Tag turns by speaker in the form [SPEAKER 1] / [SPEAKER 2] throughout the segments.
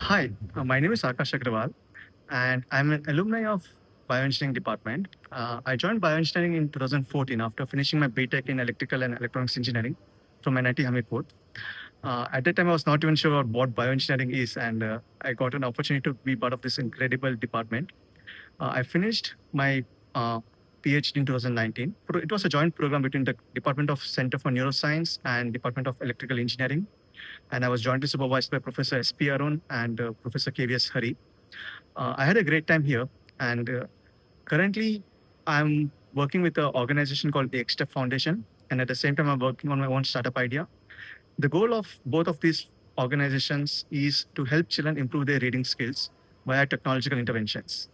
[SPEAKER 1] Hi, my name is Aakash Agrawal, and I'm an alumni of Bioengineering department. I joined Bioengineering in 2014 after finishing my BTech in Electrical and Electronics Engineering from NIT Hamidpur. At that time, I was not even sure what bioengineering is, and I got an opportunity to be part of this incredible department. I finished my PhD in 2019. It was a joint program between the Department of Center for Neuroscience and Department of Electrical Engineering, and I was jointly supervised by Professor S.P. Arun and Professor KVS Hari. I had a great time here, and currently I'm working with an organization called the EkStep Foundation, and at the same time I'm working on my own startup idea. The goal of both of these organizations is to help children improve their reading skills via technological interventions.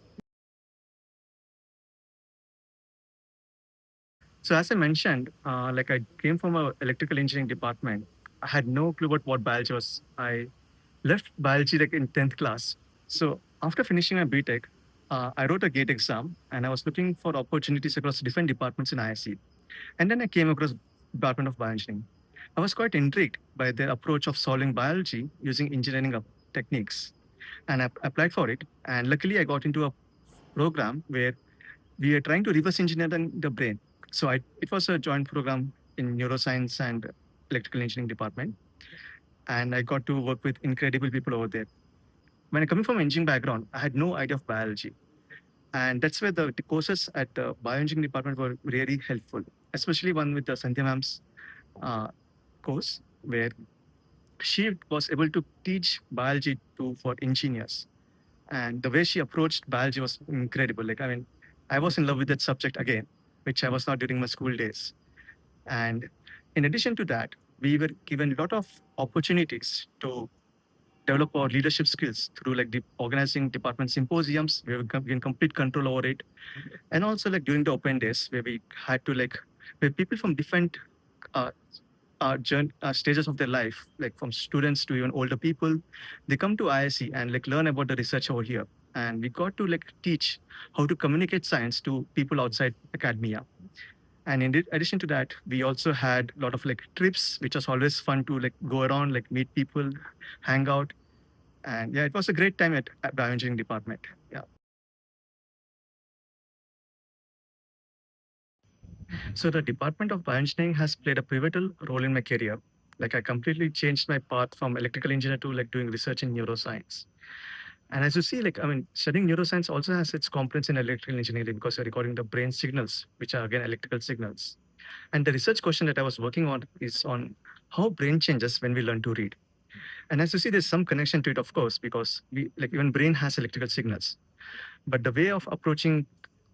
[SPEAKER 1] So as I mentioned, like I came from a electrical engineering department. I had no clue about what biology was. I left biology like in 10th class. So after finishing my BTech, I wrote a GATE exam and I was looking for opportunities across different departments in IISc. And then I came across Department of Bioengineering. I was quite intrigued by their approach of solving biology using engineering techniques. And I applied for it. And luckily I got into a program where we are trying to reverse engineer the brain. So it was a joint program in neuroscience and electrical engineering department. And I got to work with incredible people over there. When I coming from engineering background, I had no idea of biology. And that's where the courses at the bioengineering department were really helpful, especially one with the Sandhya ma'am's uh, course, where she was able to teach biology to for engineers. And the way she approached biology was incredible. Like, I mean, I was in love with that subject again, which I was not during my school days. And in addition to that, we were given a lot of opportunities to develop our leadership skills through like organizing department symposiums where we gain complete control over it, and also like during the open days where we had to like where people from different uh, stages of their life, like from students to even older people, they come to IISc and like learn about the research over here. And we got to like teach how to communicate science to people outside academia. And in addition to that, we also had a lot of like trips, which was always fun to like go around, like meet people, hang out. And yeah, it was a great time at bioengineering department. Yeah. So the Department of Bioengineering has played a pivotal role in my career. Like I completely changed my path from electrical engineer to like doing research in neuroscience. And as you see, like I mean, studying neuroscience also has its components in electrical engineering because you're recording the brain signals, which are again electrical signals. And the research question that I was working on is on how brain changes when we learn to read. And as you see, there's some connection to it, of course, because we like even brain has electrical signals. But the way of approaching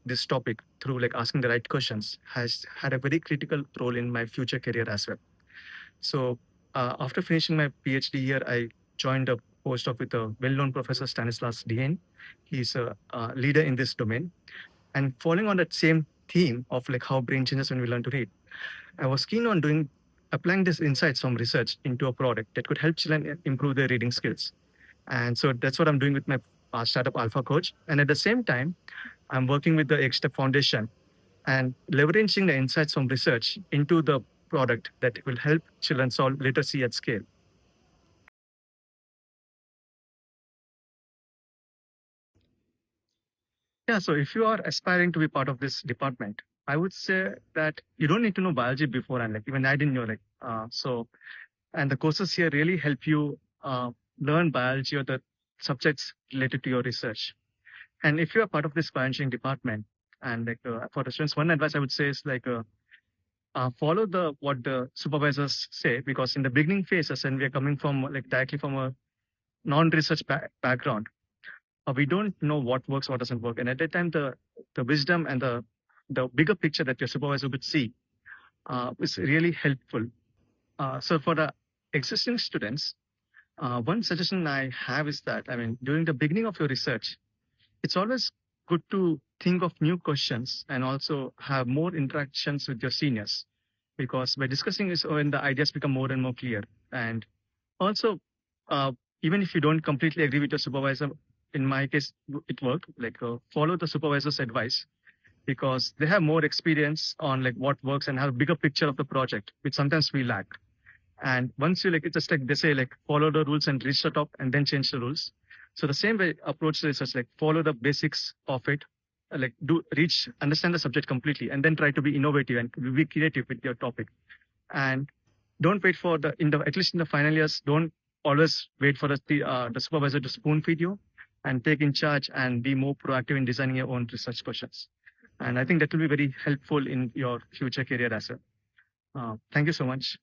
[SPEAKER 1] this topic through like asking the right questions has had a very critical role in my future career as well. So after finishing my PhD here, I joined a postdoc with a well-known professor, Stanislas Dehaene. He's a leader in this domain. And following on that same theme of like how brain changes when we learn to read, I was keen on doing applying these insights from research into a product that could help children improve their reading skills. And so that's what I'm doing with my startup Alphakhoj. And at the same time, I'm working with the EkStep Foundation and leveraging the insights from research into the product that will help children solve literacy at scale. Yeah, so if you are aspiring to be part of this department, I would say that you don't need to know biology beforehand. Like even I didn't know and the courses here really help you learn biology or the subjects related to your research. And if you are part of this bioengineering department, and like for the students, one advice I would say is like follow the what the supervisors say, because in the beginning phases, and we are coming from like directly from a non-research background, we don't know what works, what doesn't work, and at that time the wisdom and the bigger picture that your supervisor would see is really helpful. So for the existing students, one suggestion I have is that I mean during the beginning of your research, it's always good to think of new questions and also have more interactions with your seniors, because by discussing this when the ideas become more and more clear. And also uh, even if you don't completely agree with your supervisor, in my case it worked, like follow the supervisor's advice, because they have more experience on like what works and have a bigger picture of the project, which sometimes we lack. And once you like, it's just like they say, like follow the rules and reach the top and then change the rules. So the same way approach to research, like follow the basics of it, understand the subject completely, and then try to be innovative and be creative with your topic. And don't wait for at least in the final years, don't always wait for the supervisor to spoon feed you, and take in charge and be more proactive in designing your own research questions. And I think that will be very helpful in your future career as well. Thank you so much.